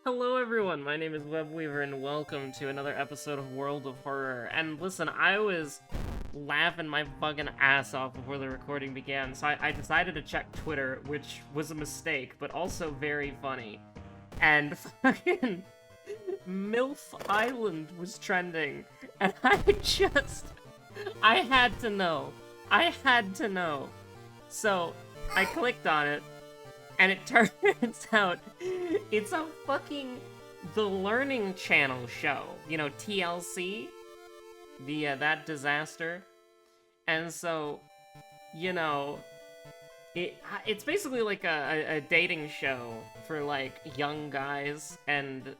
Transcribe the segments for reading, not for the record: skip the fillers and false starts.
Hello everyone, my name is Webweaver and welcome to another episode of World of Horror. And listen, I was laughing my fucking ass off before the recording began, so I decided to check Twitter, which was a mistake, but also very funny. And fucking MILF Island was trending, and I had to know. I had to know. So, I clicked on it, and it turns out it's a fucking The Learning Channel show. You know, TLC? That disaster. And so, you know, it's basically like a dating show for, like, young guys, and...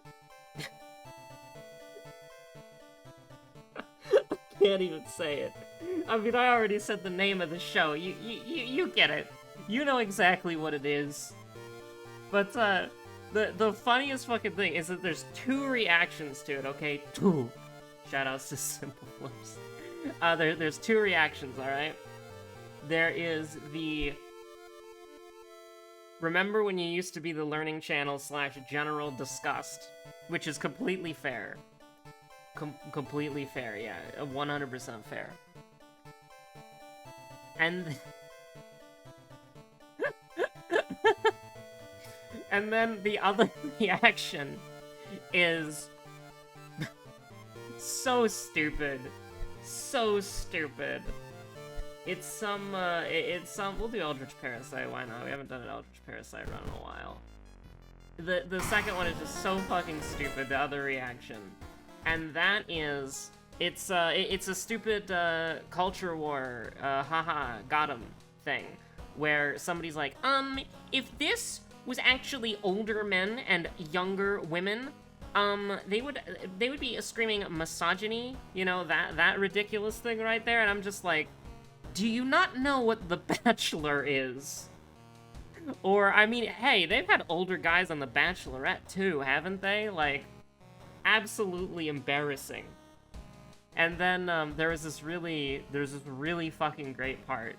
I can't even say it. I mean, I already said the name of the show. You get it. You know exactly what it is. But, the funniest fucking thing is that there's two reactions to it, okay? Two. Shoutouts to Simple Flips. There's two reactions, alright? There is the... Remember when you used to be the Learning Channel / General Disgust? Which is completely fair. Completely fair, yeah. 100% fair. And... And then the other reaction is so stupid. So stupid. It's some, we'll do Eldritch Parasite, why not? We haven't done an Eldritch Parasite run in a while. The second one is just so fucking stupid, the other reaction. And that is, it's a stupid, culture war, haha, got him thing. Where somebody's like, if this was actually older men and younger women, they would be screaming misogyny, you know, that ridiculous thing right there, and I'm just like, do you not know what The Bachelor is? Or, I mean, hey, they've had older guys on The Bachelorette too, haven't they? Like, absolutely embarrassing. And then, there's this really fucking great part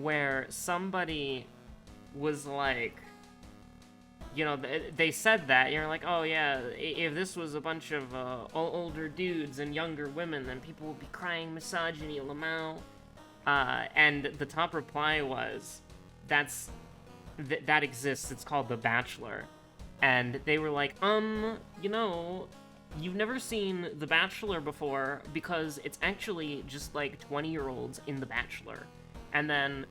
where somebody was like, you know, they said that, and you're like, oh yeah, if this was a bunch of older dudes and younger women, then people would be crying misogyny, lamau. And the top reply was, that exists, it's called The Bachelor. And they were like, you know, you've never seen The Bachelor before, because it's actually just like 20-year-olds in The Bachelor. And then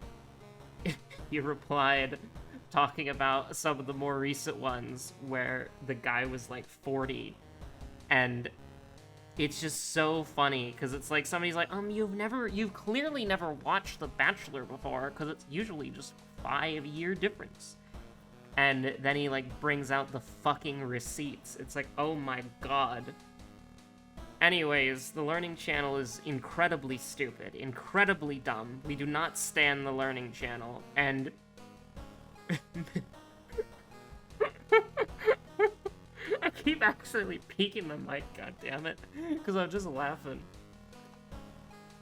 he replied, talking about some of the more recent ones where the guy was like 40. And it's just so funny, because it's like somebody's like, you've clearly never watched The Bachelor before, because it's usually just 5-year difference. And then he like brings out the fucking receipts. It's like, oh my god. Anyways, the Learning Channel is incredibly stupid, incredibly dumb. We do not stand the Learning Channel, and... I keep accidentally peeking the mic, goddammit, because I'm just laughing.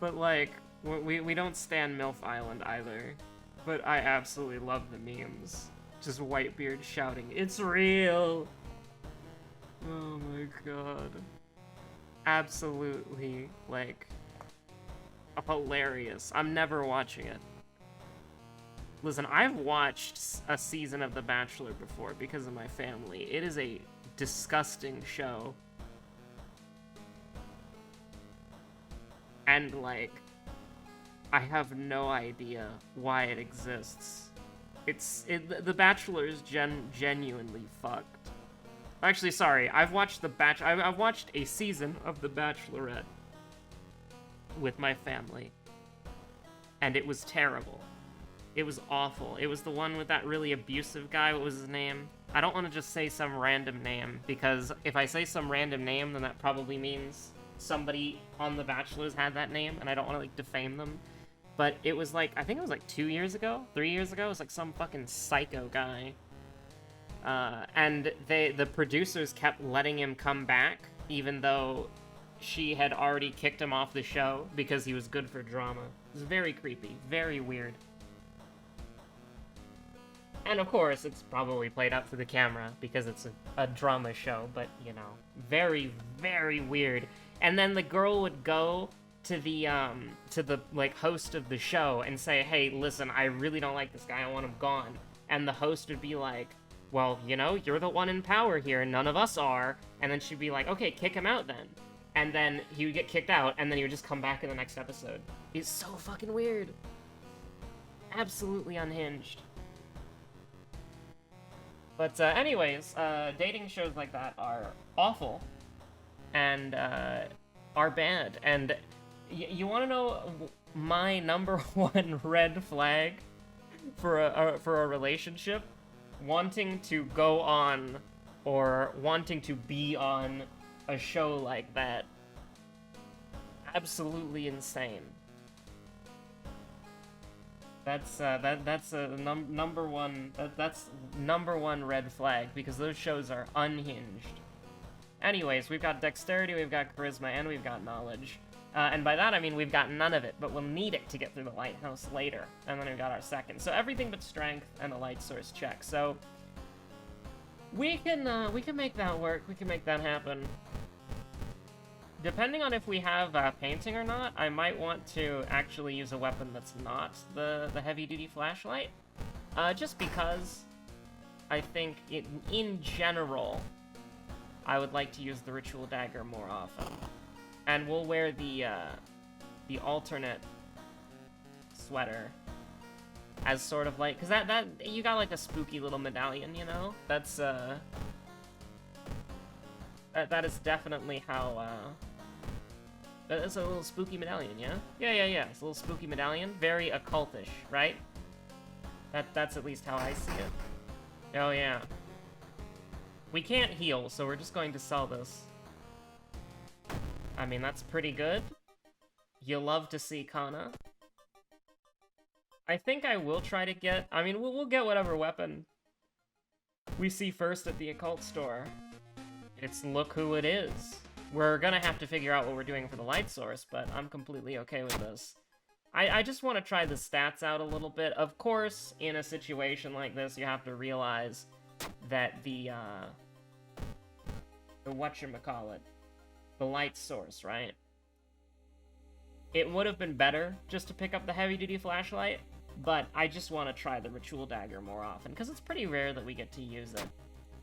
But, like, we don't stand MILF Island either, but I absolutely love the memes. Just Whitebeard shouting, "It's real!" Oh my god. Absolutely, like, hilarious. I'm never watching it. Listen, I've watched a season of The Bachelor before because of my family. It is a disgusting show. And, like, I have no idea why it exists. The Bachelor is genuinely fucked. Actually, sorry, I've watched I've watched a season of The Bachelorette with my family, and it was terrible. It was awful. It was the one with that really abusive guy. What was his name? I don't want to just say some random name, because if I say some random name, then that probably means somebody on The Bachelor's had that name, and I don't want to, like, defame them. But it was like, I think it was like 2 years ago? 3 years ago? It was like some fucking psycho guy. And the producers kept letting him come back, even though she had already kicked him off the show because he was good for drama. It was very creepy, very weird. And of course, it's probably played out through the camera because it's a drama show, but, you know, very, very weird. And then the girl would go to the, like, host of the show and say, hey, listen, I really don't like this guy, I want him gone. And the host would be like, well, you know, you're the one in power here, none of us are. And then she'd be like, okay, kick him out then. And then he would get kicked out, and then he would just come back in the next episode. It's so fucking weird. Absolutely unhinged. But anyways, dating shows like that are awful, and are bad. And you want to know my number one red flag for a relationship? Wanting to go on or wanting to be on a show like that. Absolutely insane. That's a number one. That's number one red flag, because those shows are unhinged. Anyways, we've got dexterity, we've got charisma, and we've got knowledge. And by that I mean we've got none of it, but we'll need it to get through the lighthouse later. And then we've got our second. So everything but strength and a light source check. So we can make that work. We can make that happen. Depending on if we have painting or not, I might want to actually use a weapon that's not the heavy-duty flashlight. Just because I think in general, I would like to use the ritual dagger more often. And we'll wear the alternate sweater as sort of like, because that you got like a spooky little medallion, you know? That's that is definitely how it's a little spooky medallion, yeah? Yeah. It's a little spooky medallion, very occultish, right? That's at least how I see it. Oh yeah. We can't heal, so we're just going to sell this. I mean, that's pretty good. You love to see Kana. I think I will try to get... I mean, we'll get whatever weapon we see first at the occult store. It's look who it is. We're gonna have to figure out what we're doing for the light source, but I'm completely okay with this. I just want to try the stats out a little bit. Of course, in a situation like this, you have to realize that the whatchamacallit, the light source, right? It would have been better just to pick up the heavy-duty flashlight, but I just want to try the ritual dagger more often, because it's pretty rare that we get to use it.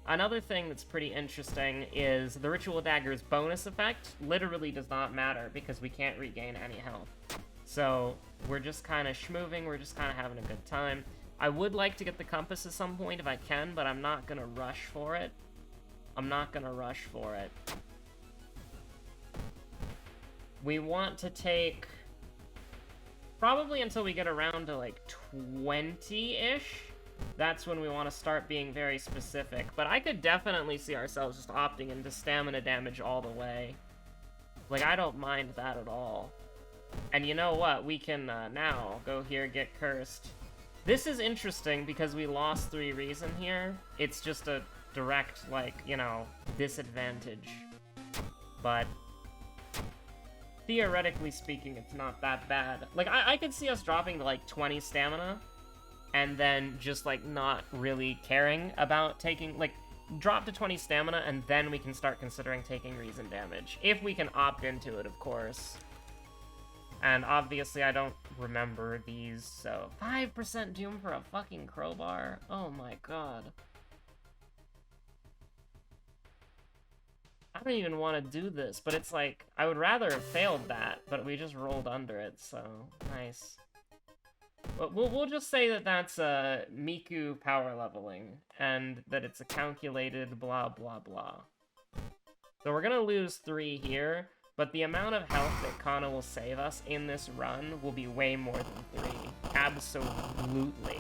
Another thing that's pretty interesting is the ritual dagger's bonus effect literally does not matter, because we can't regain any health. So we're just kind of schmooving, we're just kind of having a good time. I would like to get the compass at some point if I can, but I'm not going to rush for it. We want to take... probably until we get around to, like, 20-ish. That's when we want to start being very specific. But I could definitely see ourselves just opting into stamina damage all the way. Like, I don't mind that at all. And you know what? We can now go here, get cursed. This is interesting because we lost 3 reason here. It's just a direct, like, you know, disadvantage. But theoretically speaking, it's not that bad. Like, I could see us dropping to, like, 20 stamina, and then just, like, not really caring about taking, like, drop to 20 stamina, and then we can start considering taking reason damage. If we can opt into it, of course. And obviously I don't remember these, so... 5% doom for a fucking crowbar? Oh my god. I don't even want to do this, but it's like, I would rather have failed that, but we just rolled under it, so nice. But we'll just say that that's Miku power leveling, and that it's a calculated blah blah blah. So we're gonna lose 3 here, but the amount of health that Kana will save us in this run will be way more than 3. Absolutely.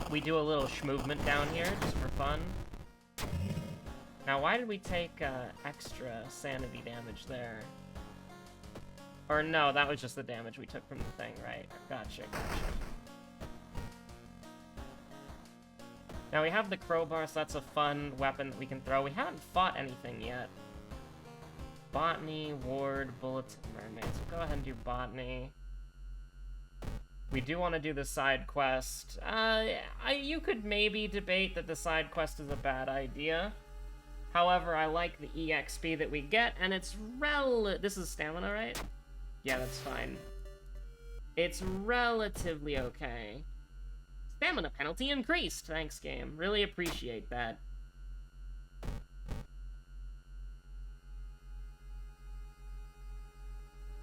We do a little schmovement down here, just for fun. Now, why did we take extra sanity damage there? Or no, that was just the damage we took from the thing, right? Gotcha. Now we have the crowbar, so that's a fun weapon that we can throw. We haven't fought anything yet. Botany, ward, bullets, mermaids. Go ahead and do botany. We do want to do the side quest. You could maybe debate that the side quest is a bad idea. However, I like the EXP that we get, and it's this is stamina, right? Yeah, that's fine. It's relatively okay. Stamina penalty increased. Thanks, game. Really appreciate that.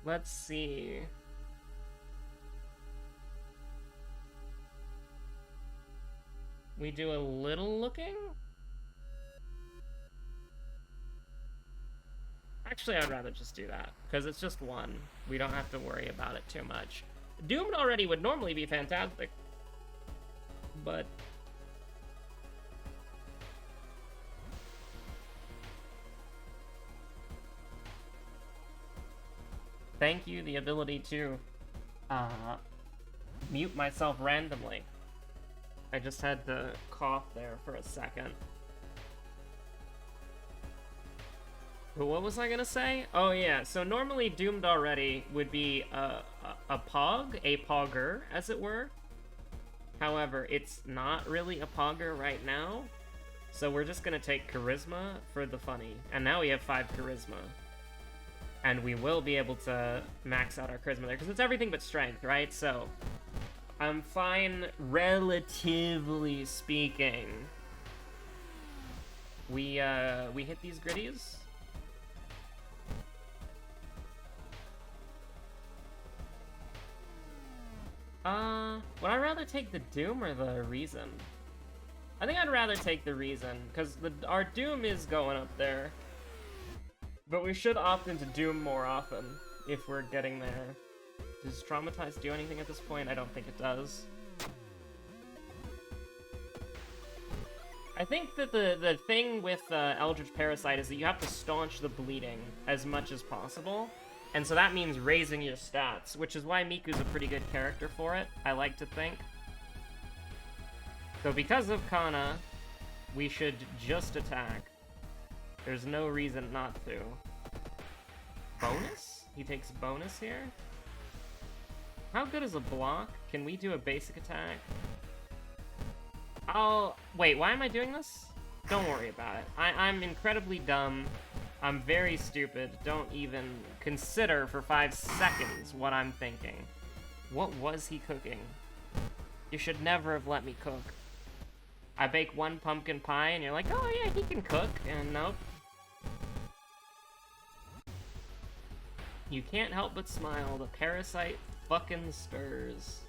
Let's see. We do a little looking? Actually, I'd rather just do that, because it's just one. We don't have to worry about it too much. Doomed already would normally be fantastic, but... Thank you, the ability to mute myself randomly. I just had to cough there for a second. But what was I gonna say? Oh yeah, so normally Doomed already would be a pogger, as it were. However, it's not really a pogger right now, so we're just gonna take Charisma for the funny. And now we have 5 Charisma. And we will be able to max out our Charisma there, because it's everything but Strength, right? So, I'm fine, relatively speaking. We hit these gritties. Would I rather take the Doom or the Reason? I think I'd rather take the Reason, because our Doom is going up there. But we should opt into Doom more often, if we're getting there. Does Traumatize do anything at this point? I don't think it does. I think that the thing with Eldritch Parasite is that you have to staunch the bleeding as much as possible. And so that means raising your stats, which is why Miku's a pretty good character for it, I like to think. So because of Kana, we should just attack. There's no reason not to. Bonus? He takes bonus here? How good is a block? Can we do a basic attack? Wait, why am I doing this? Don't worry about it. I'm incredibly dumb. I'm very stupid. Don't even consider for 5 seconds what I'm thinking. What was he cooking? You should never have let me cook. I bake 1 pumpkin pie and you're like, oh yeah, he can cook, and nope. You can't help but smile. The parasite fucking stirs.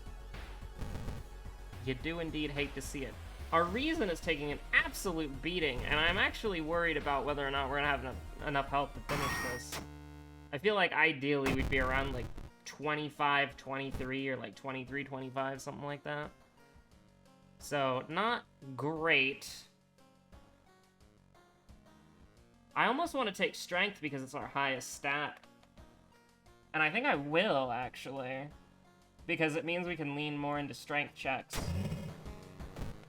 You do indeed hate to see it. Our Reason is taking an absolute beating, and I'm actually worried about whether or not we're gonna have enough health to finish this. I feel like ideally we'd be around like 25, 23, or like 23, 25, something like that. So, not great. I almost want to take Strength because it's our highest stat. And I think I will, actually. Because it means we can lean more into Strength checks.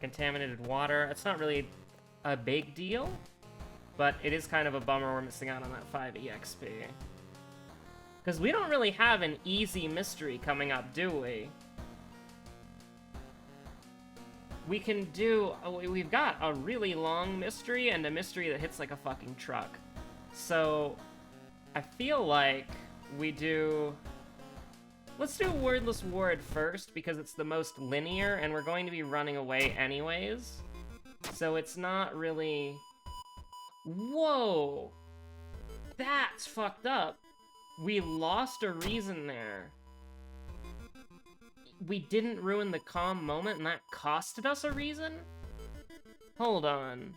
Contaminated water. It's not really a big deal. But it is kind of a bummer we're missing out on that 5 EXP. Because we don't really have an easy mystery coming up, do we? We can do... We've got a really long mystery and a mystery that hits like a fucking truck. So, I feel like we do... Let's do Wordless Ward first, because it's the most linear, and we're going to be running away anyways. So it's not really... Whoa! That's fucked up. We lost a Reason there. We didn't ruin the calm moment, and that costed us a Reason? Hold on.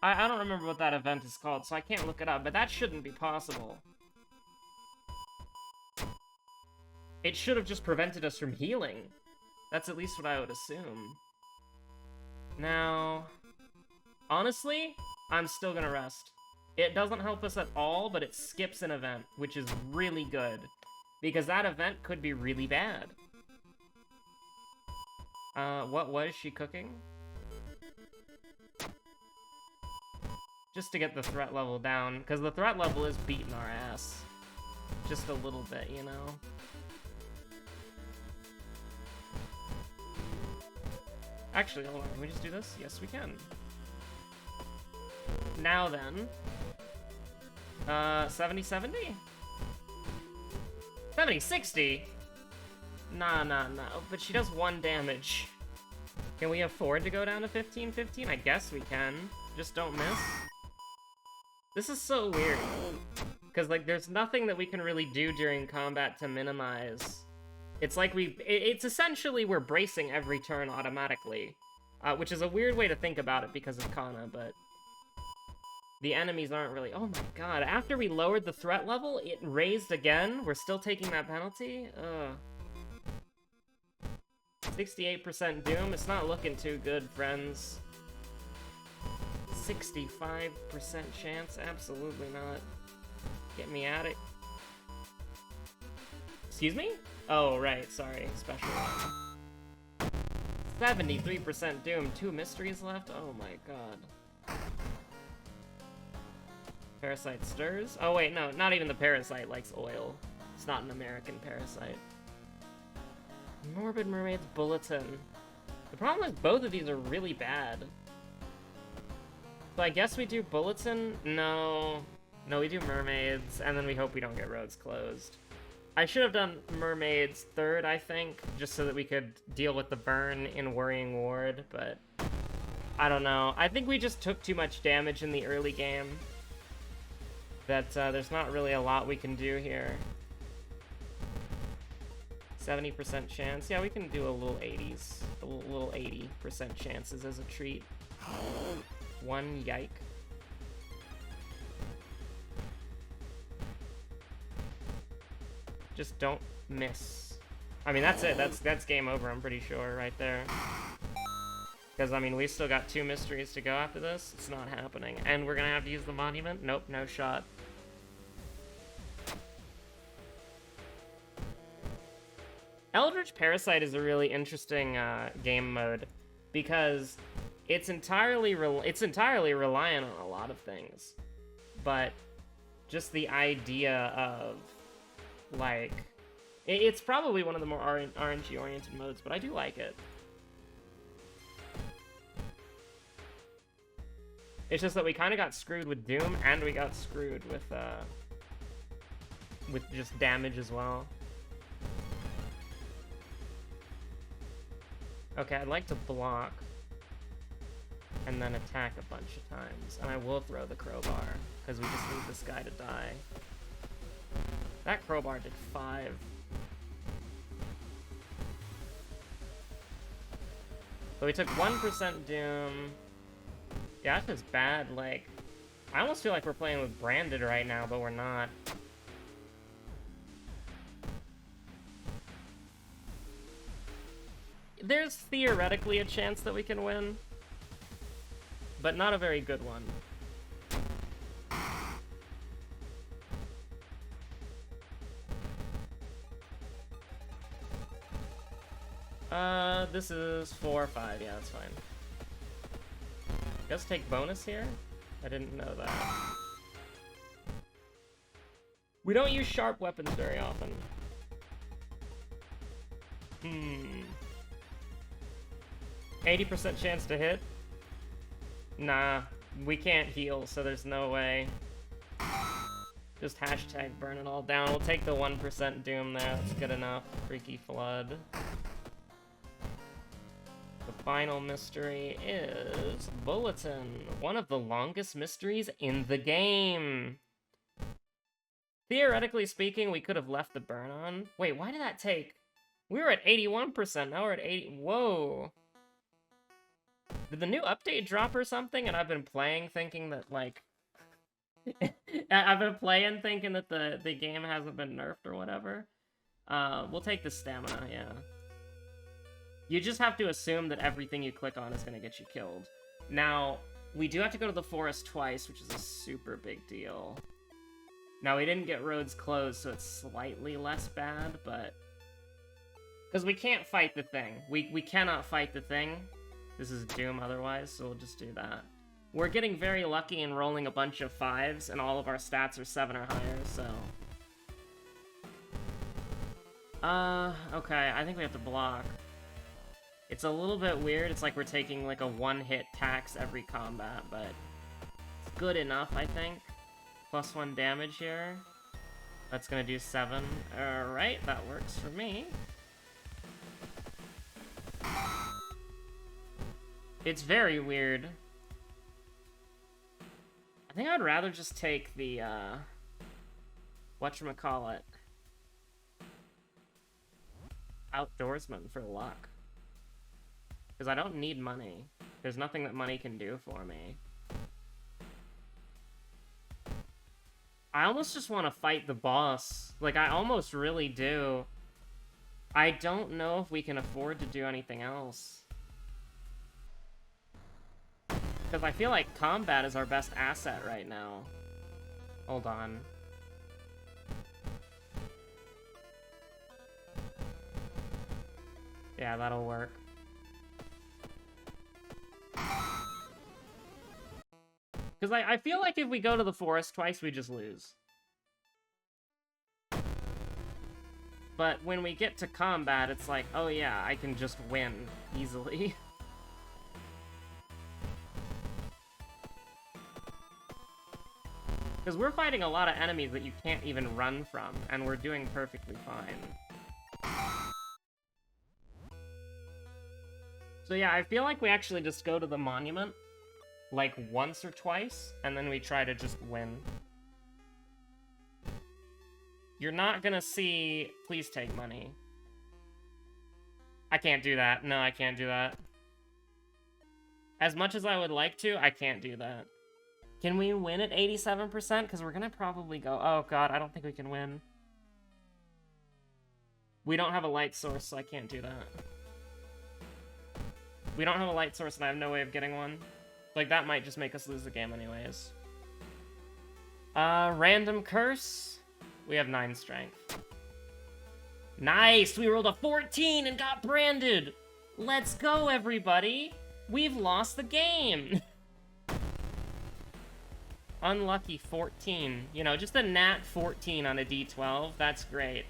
I don't remember what that event is called, so I can't look it up, but that shouldn't be possible. It should have just prevented us from healing. That's at least what I would assume. Now, honestly, I'm still gonna rest. It doesn't help us at all, but it skips an event, which is really good. Because that event could be really bad. What was she cooking? Just to get the threat level down, because the threat level is beating our ass. Just a little bit, you know? Actually, hold on. Can we just do this? Yes, we can. Now then. 70-70? 70-60? Nah. But she does 1 damage. Can we afford to go down to 15-15? I guess we can. Just don't miss. This is so weird. Because, like, there's nothing that we can really do during combat to minimize. It's like it's essentially we're bracing every turn automatically. Which is a weird way to think about it because of Kana, but... The enemies aren't really... Oh my god, after we lowered the threat level, it raised again? We're still taking that penalty? Ugh. 68% Doom? It's not looking too good, friends. 65% chance? Absolutely not. Get me at it. Excuse me? Oh, right, sorry. Special one. 73% Doom. 2 mysteries left? Oh my god. Parasite stirs? Oh wait, no, not even the parasite likes oil. It's not an American parasite. Morbid Mermaid's Bulletin. The problem is both of these are really bad. So I guess we do Bulletin? No. No, we do Mermaids, and then we hope we don't get roads closed. I should have done Mermaids third, I think, just so that we could deal with the burn in Worrying Ward, but... I don't know. I think we just took too much damage in the early game. That there's not really a lot we can do here. 70% chance. Yeah, we can do a little 80s. A little 80% chances as a treat. 1 yike. Just don't miss. I mean, that's it. That's game over, I'm pretty sure, right there. Because, I mean, we still got 2 mysteries to go after this. It's not happening. And we're gonna have to use the monument? Nope, no shot. Eldritch Parasite is a really interesting game mode because it's entirely reliant on a lot of things, but just the idea of like it's probably one of the more RNG oriented modes, but I do like it. It's just that we kind of got screwed with Doom and we got screwed with just damage as well. Okay, I'd like to block and then attack a bunch of times. And I will throw the crowbar, because we just need this guy to die. That crowbar did 5. So we took 1% Doom. Yeah, that's just bad. Like, I almost feel like we're playing with Branded right now, but we're not. There's theoretically a chance that we can win, but not a very good one. This is 4 or 5. Yeah, that's fine. Does take bonus here? I didn't know that. We don't use sharp weapons very often. 80% chance to hit? Nah, we can't heal, so there's no way. Just hashtag burn it all down. We'll take the 1% Doom there. That's good enough. Freaky Flood. The final mystery is Bulletin. One of the longest mysteries in the game. Theoretically speaking, we could have left the burn on. Wait, why did that take... We were at 81%, now we're at 80... Whoa. Did the new update drop or something? And I've been playing thinking that, like... I've been playing thinking that the game hasn't been nerfed or whatever. We'll take the stamina, yeah. You just have to assume that everything you click on is going to get you killed. Now, we do have to go to the forest twice, which is a super big deal. Now, we didn't get roads closed, so it's slightly less bad, but... Because we can't fight the thing. We cannot fight the thing. This is Doom otherwise, so we'll just do that. We're getting very lucky in rolling a bunch of 5s, and all of our stats are 7 or higher, so... Okay, I think we have to block. It's a little bit weird. It's like we're taking like a one-hit tax every combat, but it's good enough, I think. +1 damage here. That's gonna do 7. Alright, that works for me. It's very weird. I think I'd rather just take the, whatchamacallit, outdoorsman for luck. Because I don't need money. There's nothing that money can do for me. I almost just want to fight the boss. Like, I almost really do. I don't know if we can afford to do anything else. Because I feel like combat is our best asset right now. Hold on. Yeah, that'll work. Because I feel like if we go to the forest twice, we just lose. But when we get to combat, it's like, oh yeah, I can just win easily. Because we're fighting a lot of enemies that you can't even run from, and we're doing perfectly fine. So yeah, I feel like we actually just go to the monument, like, once or twice, and then we try to just win. You're not gonna see... Please take money. I can't do that. No, I can't do that. As much as I would like to, I can't do that. Can we win at 87%? Because we're gonna probably go... Oh god, I don't think we can win. We don't have a light source, so I can't do that. We don't have a light source, and I have no way of getting one. Like, that might just make us lose the game anyways. Random curse. We have 9 strength. Nice! We rolled a 14 and got branded! Let's go, everybody! We've lost the game! Unlucky 14. You know, just a nat 14 on a d12. That's great.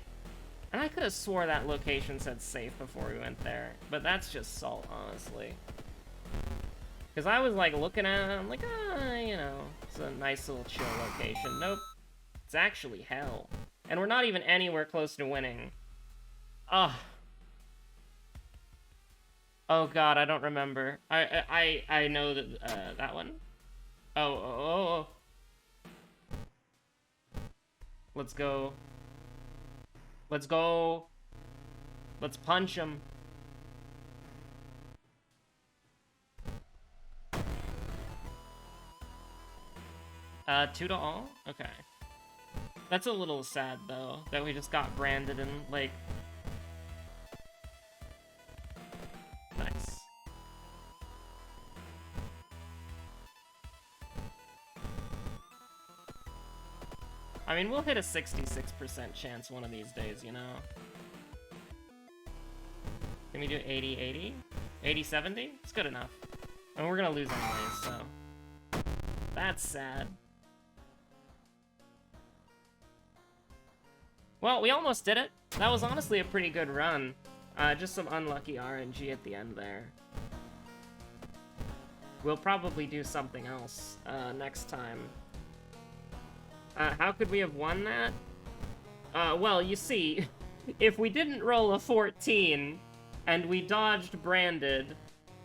And I could have swore that location said safe before we went there. But that's just salt, honestly. Because I was, like, looking at it, I'm like, you know, it's a nice little chill location. Nope. It's actually hell. And we're not even anywhere close to winning. Ugh. Oh god, I don't remember. I know that, that one. Oh. Let's go. Let's go. Let's punch him. Two to all? Okay. That's a little sad, though, that we just got branded and, like... Nice. I mean, we'll hit a 66% chance one of these days, you know? Can we do 80-80? 80-70? It's good enough. And we're gonna lose anyways, so... That's sad. Well, we almost did it. That was honestly a pretty good run. Just some unlucky RNG at the end there. We'll probably do something else next time. How could we have won that? Well, you see, if we didn't roll a 14, and we dodged branded,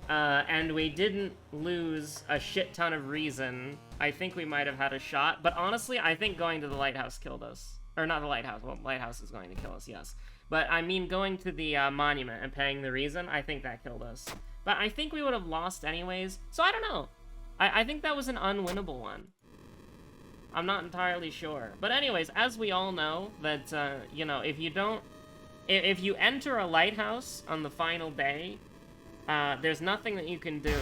and we didn't lose a shit ton of reason, I think we might have had a shot. But honestly, I think going to the lighthouse killed us. Or not the lighthouse. Well, lighthouse is going to kill us, yes. But I mean, going to the monument and paying the reason, I think that killed us. But I think we would have lost anyways. So I don't know. I think that was an unwinnable one. I'm not entirely sure. But anyways, as we all know, that, you know, if you don't... If you enter a lighthouse on the final day, there's nothing that you can do,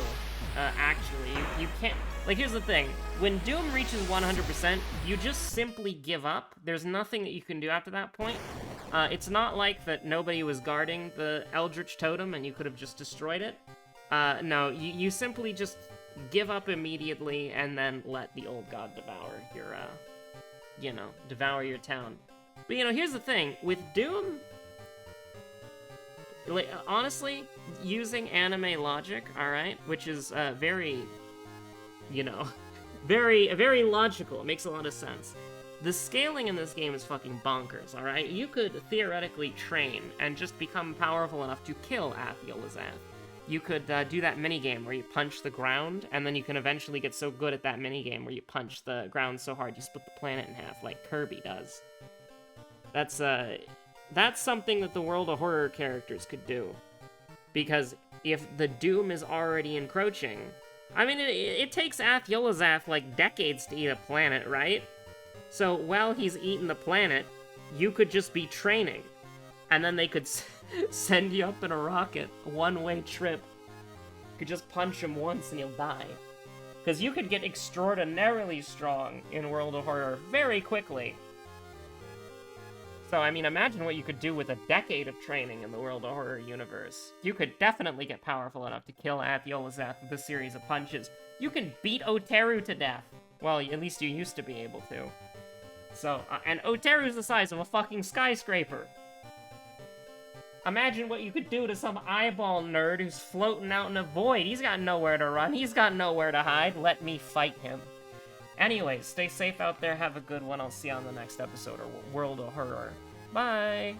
actually. You can't... Like, here's the thing. When Doom reaches 100%, you just simply give up. There's nothing that you can do after that point. It's not like that nobody was guarding the Eldritch Totem and you could have just destroyed it. No, you simply just give up immediately and then let the old god devour your, you know, devour your town. But, you know, here's the thing. With Doom, like, honestly, using anime logic, alright, which is very, you know, very logical. It makes a lot of sense. The scaling in this game is fucking bonkers, alright? You could theoretically train and just become powerful enough to kill Ath-Yolazath. You could do that minigame where you punch the ground, and then you can eventually get so good at that minigame where you punch the ground so hard you split the planet in half, like Kirby does. That's something that the World of Horror characters could do. Because if the doom is already encroaching... I mean, it takes Ath-Yolazath, like, decades to eat a planet, right? So while he's eating the planet, you could just be training. And then they could send you up in a rocket, a one-way trip. You could just punch him once and you'll die. Because you could get extraordinarily strong in World of Horror very quickly. So, I mean, imagine what you could do with a decade of training in the World of Horror universe. You could definitely get powerful enough to kill Ath-Yolazath with a series of punches. You can beat Oteru to death. Well, at least you used to be able to. So, and Oteru's the size of a fucking skyscraper. Imagine what you could do to some eyeball nerd who's floating out in a void. He's got nowhere to run. He's got nowhere to hide. Let me fight him. Anyways, stay safe out there. Have a good one. I'll see you on the next episode of World of Horror. Bye!